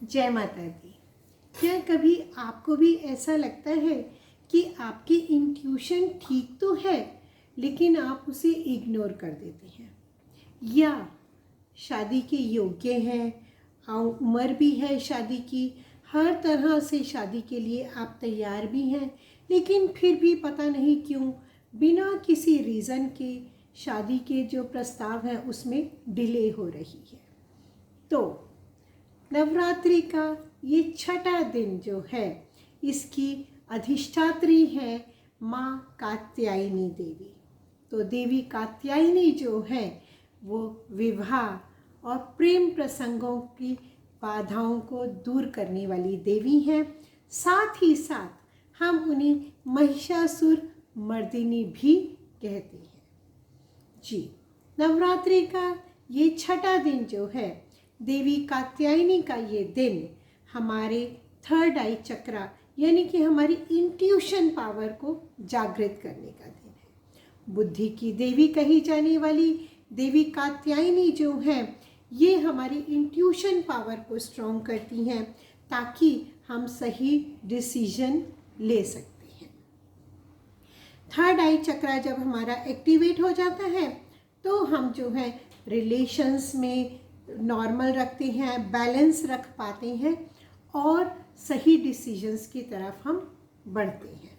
जय माता दी। क्या कभी आपको भी ऐसा लगता है कि आपकी इंट्यूशन ठीक तो है लेकिन आप उसे इग्नोर कर देते हैं, या शादी के योग्य हैं, उम्र भी है शादी की, हर तरह से शादी के लिए आप तैयार भी हैं, लेकिन फिर भी पता नहीं क्यों बिना किसी रीज़न के शादी के जो प्रस्ताव है उसमें डिले हो रही है। तो नवरात्रि का ये छठा दिन जो है, इसकी अधिष्ठात्री है माँ कात्यायनी देवी। तो देवी कात्यायनी जो है वो विवाह और प्रेम प्रसंगों की बाधाओं को दूर करने वाली देवी हैं। साथ ही साथ हम उन्हें महिषासुर मर्दिनी भी कहते हैं। जी, नवरात्रि का ये छठा दिन जो है, देवी कात्यायनी का ये दिन हमारे थर्ड आई चक्रा यानी कि हमारी इंट्यूशन पावर को जागृत करने का दिन है। बुद्धि की देवी कही जाने वाली देवी कात्यायनी जो है, ये हमारी इंट्यूशन पावर को स्ट्रॉन्ग करती हैं ताकि हम सही डिसीजन ले सकते हैं। थर्ड आई चक्रा जब हमारा एक्टिवेट हो जाता है तो हम जो है रिलेशंस में नॉर्मल रखते हैं, बैलेंस रख पाते हैं और सही डिसीजंस की तरफ हम बढ़ते हैं।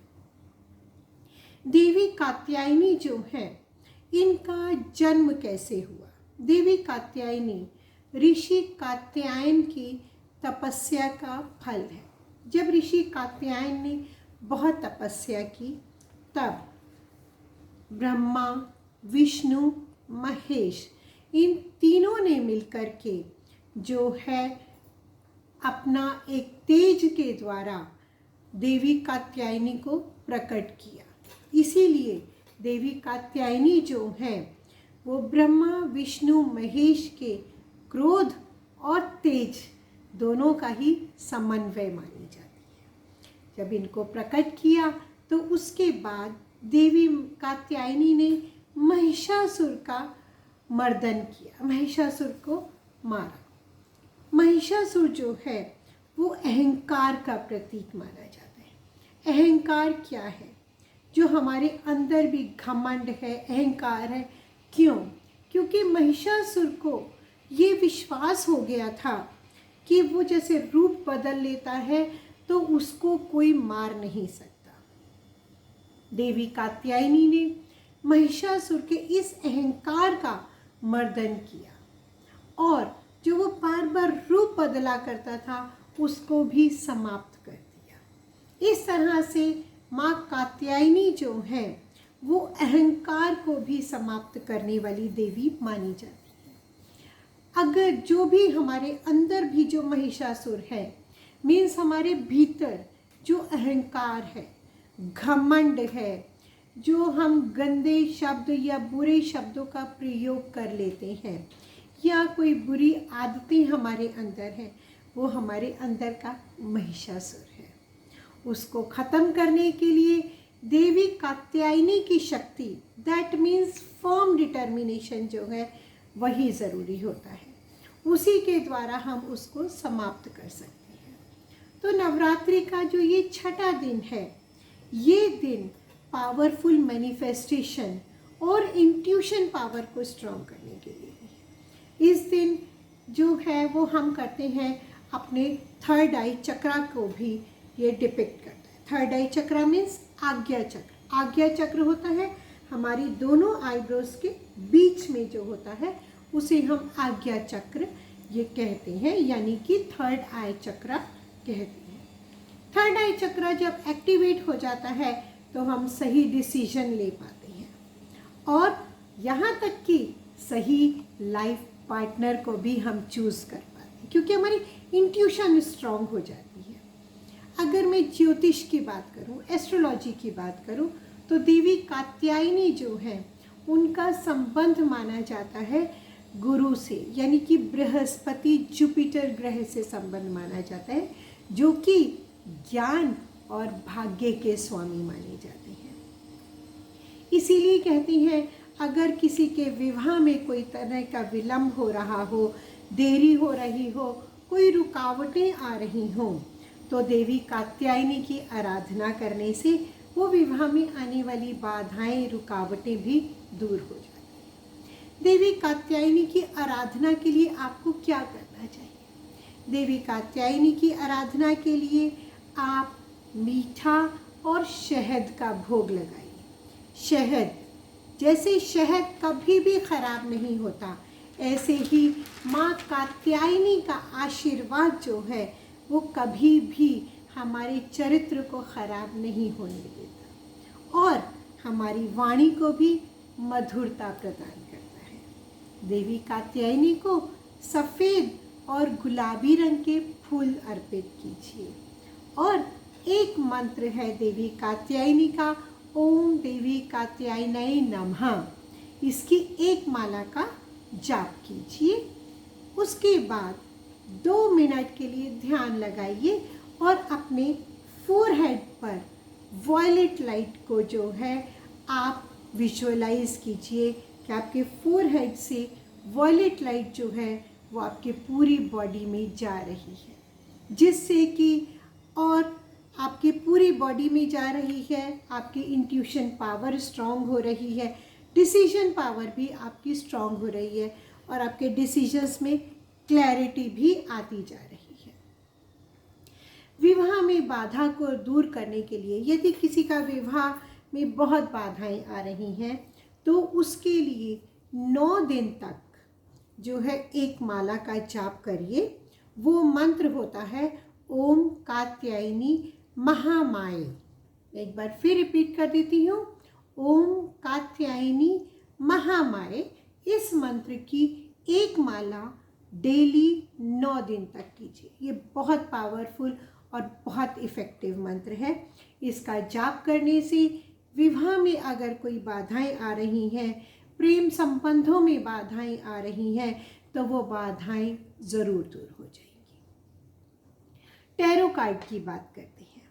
देवी कात्यायनी जो है, इनका जन्म कैसे हुआ? देवी कात्यायनी ऋषि कात्यायन की तपस्या का फल है। जब ऋषि कात्यायन ने बहुत तपस्या की तब ब्रह्मा, विष्णु, महेश, इन तीनों ने मिलकर के जो है अपना एक तेज के द्वारा देवी कात्यायनी को प्रकट किया। इसीलिए देवी कात्यायनी जो है वो ब्रह्मा, विष्णु, महेश के क्रोध और तेज दोनों का ही समन्वय मानी जाती है। जब इनको प्रकट किया तो उसके बाद देवी कात्यायनी ने महिषासुर का मर्दन किया, महिषासुर को मारा। महिषासुर जो है वो अहंकार का प्रतीक माना जाता है। अहंकार क्या है? जो हमारे अंदर भी घमंड है, अहंकार है। क्यों? क्योंकि महिषासुर को ये विश्वास हो गया था कि वो जैसे रूप बदल लेता है तो उसको कोई मार नहीं सकता। देवी कात्यायनी ने महिषासुर के इस अहंकार का मर्दन किया और जो वो बार बार रूप बदला करता था उसको भी समाप्त कर दिया। इस तरह से माँ कात्यायनी जो है वो अहंकार को भी समाप्त करने वाली देवी मानी जाती है। अगर जो भी हमारे अंदर भी जो महिषासुर है, मीन्स हमारे भीतर जो अहंकार है, घमंड है, जो हम गंदे शब्द या बुरे शब्दों का प्रयोग कर लेते हैं, या कोई बुरी आदतें हमारे अंदर हैं, वो हमारे अंदर का महिषासुर है। उसको ख़त्म करने के लिए देवी कात्यायनी की शक्ति, दैट मीन्स फर्म डिटर्मिनेशन जो है, वही ज़रूरी होता है। उसी के द्वारा हम उसको समाप्त कर सकते हैं। तो नवरात्रि का जो ये छठा दिन है, ये दिन पावरफुल मैनिफेस्टेशन और इंट्यूशन पावर को स्ट्रॉन्ग करने के लिए। इस दिन जो है वो हम करते हैं अपने थर्ड आई चक्रा को भी ये डिपिक्ट करता है। थर्ड आई चक्रा मीन्स आज्ञा चक्र। आज्ञा चक्र होता है हमारी दोनों आईब्रोज के बीच में जो होता है उसे हम आज्ञा चक्र ये कहते हैं, यानी कि थर्ड आई चक्रा कहते हैं। थर्ड आई चक्रा जब एक्टिवेट हो जाता है तो हम सही डिसीजन ले पाते हैं और यहाँ तक कि सही लाइफ पार्टनर को भी हम चूज़ कर पाते हैं, क्योंकि हमारी इंट्यूशन स्ट्रॉन्ग हो जाती है। अगर मैं ज्योतिष की बात करूँ, एस्ट्रोलॉजी की बात करूँ, तो देवी कात्यायनी जो है उनका संबंध माना जाता है गुरु से, यानी कि बृहस्पति जुपिटर ग्रह से संबंध माना जाता है, जो कि ज्ञान और भाग्य के स्वामी माने जाते हैं। इसीलिए कहते हैं अगर किसी के विवाह में कोई तरह का विलंब हो रहा हो, देरी हो रही हो, कोई रुकावटें आ रही हों तो देवी कात्यायनी की आराधना करने से वो विवाह में आने वाली बाधाएं, रुकावटें भी दूर हो जाती हैं। देवी कात्यायनी की आराधना के लिए आपको क्या करना चाहिए? देवी कात्यायनी की आराधना के लिए आप मीठा और शहद का भोग लगाइए। शहद, जैसे शहद कभी भी खराब नहीं होता, ऐसे ही माँ कात्यायनी का आशीर्वाद जो है वो कभी भी हमारे चरित्र को खराब नहीं होने देता और हमारी वाणी को भी मधुरता प्रदान करता है। देवी कात्यायनी को सफ़ेद और गुलाबी रंग के फूल अर्पित कीजिए। और एक मंत्र है देवी कात्यायनी का, ओम देवी कात्यायनी नमः। इसकी एक माला का जाप कीजिए। उसके बाद 2 मिनट के लिए ध्यान लगाइए और अपने फोरहेड पर वॉयलेट लाइट को जो है आप विजुअलाइज कीजिए कि आपके फोरहेड से वॉयलेट लाइट जो है वो आपके पूरी बॉडी में जा रही है, जिससे कि और आपके पूरी बॉडी में जा रही है, आपकी इंट्यूशन पावर स्ट्रॉन्ग हो रही है, डिसीजन पावर भी आपकी स्ट्रॉन्ग हो रही है और आपके डिसीजंस में क्लैरिटी भी आती जा रही है। विवाह में बाधा को दूर करने के लिए यदि किसी का विवाह में बहुत बाधाएं आ रही हैं तो उसके लिए 9 दिन तक जो है एक माला का जाप करिए। वो मंत्र होता है ओम कात्यायनी महामाये। एक बार फिर रिपीट कर देती हूँ, ओम कात्यायनी महामाये। इस मंत्र की एक माला डेली 9 दिन तक कीजिए। ये बहुत पावरफुल और बहुत इफ़ेक्टिव मंत्र है। इसका जाप करने से विवाह में अगर कोई बाधाएं आ रही हैं, प्रेम संबंधों में बाधाएं आ रही हैं, तो वो बाधाएं ज़रूर दूर हो जाएंगी। टैरो कार्ड की बात करते हैं।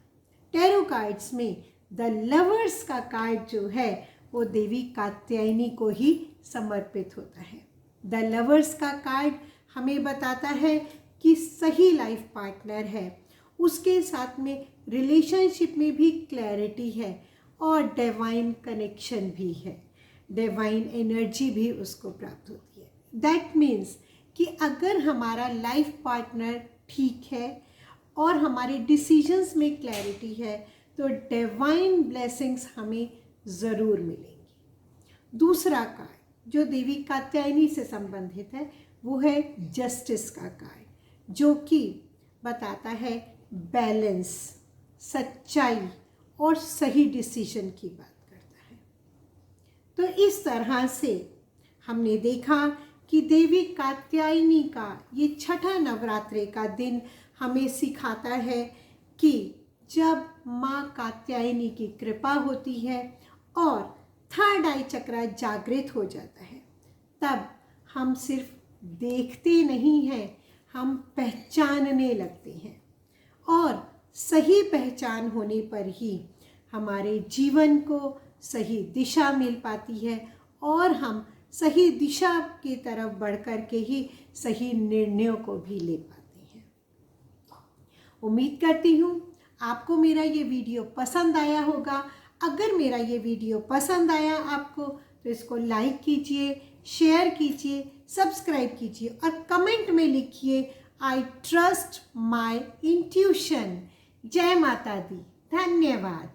टैरो कार्ड्स में द लवर्स का कार्ड जो है वो देवी कात्यायनी को ही समर्पित होता है। द लवर्स का कार्ड हमें बताता है कि सही लाइफ पार्टनर है, उसके साथ में रिलेशनशिप में भी क्लैरिटी है और डिवाइन कनेक्शन भी है, डिवाइन एनर्जी भी उसको प्राप्त होती है। दैट मीन्स कि अगर हमारा लाइफ पार्टनर ठीक है और हमारे डिसीजंस में क्लैरिटी है तो डिवाइन ब्लेसिंग्स हमें ज़रूर मिलेंगी। दूसरा कार्ड जो देवी कात्यायनी से संबंधित है वो है जस्टिस का कार्ड, जो कि बताता है बैलेंस, सच्चाई और सही डिसीजन की बात करता है। तो इस तरह से हमने देखा कि देवी कात्यायनी का ये छठा नवरात्रि का दिन हमें सिखाता है कि जब माँ कात्यायनी की कृपा होती है और थर्ड आई चक्र जागृत हो जाता है, तब हम सिर्फ देखते नहीं हैं, हम पहचानने लगते हैं और सही पहचान होने पर ही हमारे जीवन को सही दिशा मिल पाती है और हम सही दिशा की तरफ बढ़ कर के ही सही निर्णयों को भी ले पाते हैं। उम्मीद करती हूँ आपको मेरा ये वीडियो पसंद आया होगा। अगर मेरा ये वीडियो पसंद आया आपको तो इसको लाइक कीजिए, शेयर कीजिए, सब्सक्राइब कीजिए और कमेंट में लिखिए आई ट्रस्ट माय इंट्यूशन। जय माता दी। धन्यवाद।